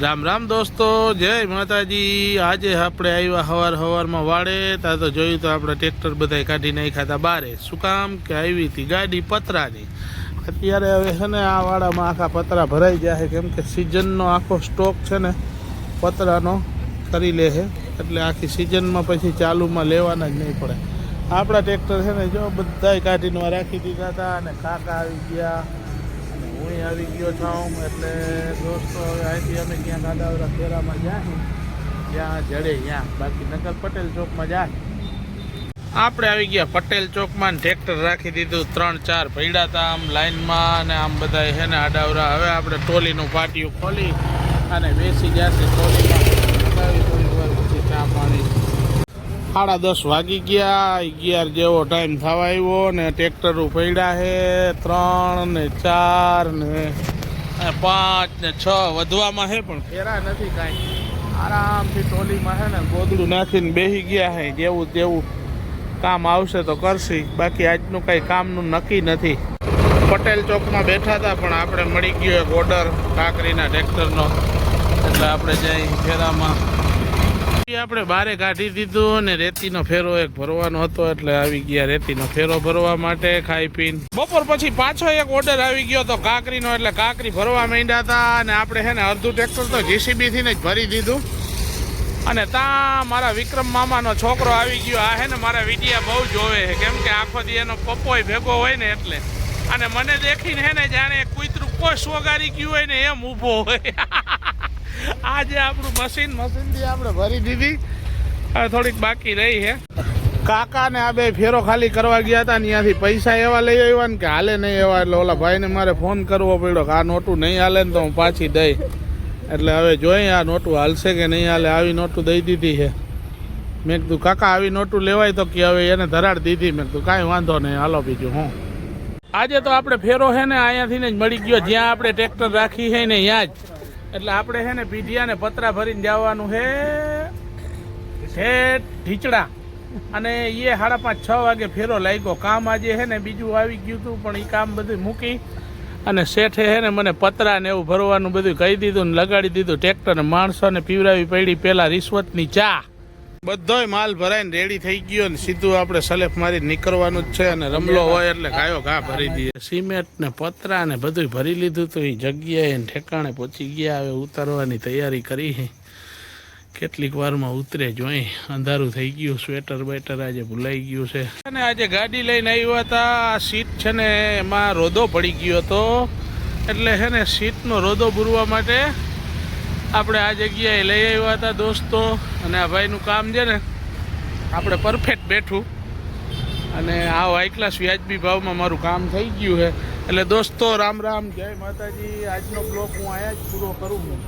રામ રામ દોસ્તો, જય માતાજી। આજે આપણે આવ્યા સવારમાં વાડે તા તો જોયું તો આપણે ટ્રેક્ટર બધાય કાઢી નાખ્યા હતા બારે। શું કામ કે આવી હતી ગાડી પતરાની। અત્યારે હવે છે ને આ વાડામાં આખા પતરા ભરાઈ જાય, કેમ કે સિઝનનો આખો સ્ટોક છે ને પતરાનો કરી લે છે, એટલે આખી સિઝનમાં પછી ચાલુમાં લેવાના જ નહીં પડે। આપણા ટ્રેક્ટર છે ને જો બધાય કાઢીને રાખી દીધા હતા, અને કાકા આવી ગયા, હું આવી ગયો છું। એટલે દોસ્તો હવે અહીંથી અમે ક્યાંક આડાવડા ફેરામાં જાય, જ્યાં જડે ત્યાં, બાકી નગર પટેલ ચોકમાં જાય। આપણે આવી ગયા પટેલ ચોકમાં, ટ્રેક્ટર રાખી દીધું, 3-4 પડ્યા હતા આમ લાઈનમાં, અને આમ બધા છે ને આડાવડા। હવે આપણે ટોલીનું પાટિયું ખોલી અને બેસી જશે ટોલીમાં, થોડી વાર પછી ચા પાણી। 10:30 વાગી ગયા, 11 જેવો ટાઈમ થવા આવ્યો, ને ટ્રેક્ટરો પડ્યા છે 3 ને 4 ને 5 ને 6 વધવામાં છે, પણ ફેરા નથી કાંઈ। આરામથી ટોલીમાં છે ને ગોદડું નાખીને બેસી ગયા છે, જેવું તેવું કામ આવશે તો કરશી, બાકી આજનું કાંઈ કામનું નક્કી નથી। પટેલ ચોકમાં બેઠા હતા, પણ આપણે મળી ગયો એક ઓર્ડર કાકરીના ટ્રેક્ટરનો, એટલે આપણે જઈ ફેરામાં આપણે બારે કાઢી દીધું, અને રેતીનો ફેરો એક ભરવાનો હતો, એટલે આવી ગયા રેતીનો ફેરો ભરવા માટે ખાઈ પીને। બપોર પછી પાછો એક ઓર્ડર આવી ગયો તો કાકરીનો, એટલે કાકરી ભરવા માંડ્યા હતા, અને આપણે છે ને અડધું ટ્રેક્ટર તો જીસીબીથી જ ભરી દીધું। અને ત્યાં મારા વિક્રમ મામાનો છોકરો આવી ગયો। આ છે ને મારા વિડિયા બહુ જોવે છે, કેમ કે આખો દી એનો પપ્પોય ભેગો હોય ને એટલે, અને મને દેખીને છે ને જાણે કૂતરું કોશ વગાડી ગયું હોય ને એમ ઊભો હોય। આજે આપણું મશીનથી આપણે ભરી દીધી, હવે થોડીક બાકી રહી છે। કાકા ને આ બે ફેરો ખાલી કરવા ગયા હતા, ત્યાંથી પૈસા એવા લઈ આવ્યા ને કે હાલે નહીં એવા, એટલે ઓલા ભાઈને મારે ફોન કરવો પડ્યો કે આ નોટું નહીં હાલે ને તો હું પાછી દઈ। એટલે હવે જોઈએ આ નોટું હાલશે કે નહીં હાલે। આવી નોટું દઈ દીધી છે। મેં કીધું કાકા આવી નોટું લેવાય તો કે હવે એને ધરાડ દીધી। મેં કીધું કાંઈ વાંધો નહીં, હાલો બીજું હું। આજે તો આપણે ફેરો છે ને અહીંયાથી ને જ મળી ગયો, જ્યાં આપણે ટ્રેક્ટર રાખી છે ને ત્યાં જ। એટલે આપણે છે ને પીઢિયાને પતરા ભરીને જવાનું છે ઢીચડા, અને એ 5:30-6 વાગે ફેરો લાગ્યો। કામ આજે છે ને બીજું આવી ગયું હતું, પણ એ કામ બધું મૂકી અને શેઠે છે ને મને પતરા ને એવું ભરવાનું બધું કહી દીધું ને લગાડી દીધું ટ્રેક્ટરને। માણસોને પીવડાવી પડી પહેલાં રિશ્વતની ચા। બધોય માલ ભરાઈને રેડી થઈ ગયો, ને સીધું આપણે સલેફ મારી નીકળવાનું જ છે, અને રમલો હોય એટલે ગાયો ઘા ભરી દઈએ। સિમેન્ટ ને પતરા ને બધું ભરી લીધું તો એ જગ્યાએ ઠેકાણે પહોંચી ગયા। હવે ઉતારવાની તૈયારી કરી છે, કેટલીક વારમાં ઉતરે જોઈ। અંધારું થઈ ગયું, સ્વેટર બેટર આજે ભૂલાઈ ગયું છે। અને આજે ગાડી લઈને આવ્યા હતા, સીટ છે ને એમાં રોદો પડી ગયો હતો, એટલે છે ને સીટનો રોદો પૂરવા માટે આપણે આ જગ્યાએ લઈ આવ્યા હતા દોસ્તો। અને આ ભાઈનું કામ છે ને આપણે પરફેક્ટ બેઠું, અને આ હાઈ ક્લાસ વ્યાજબી ભાવમાં મારું કામ થઈ ગયું છે। એટલે દોસ્તો રામ રામ, જય માતાજી। આજનો બ્લોગ હું અહીંયા જ પૂરો કરું છું।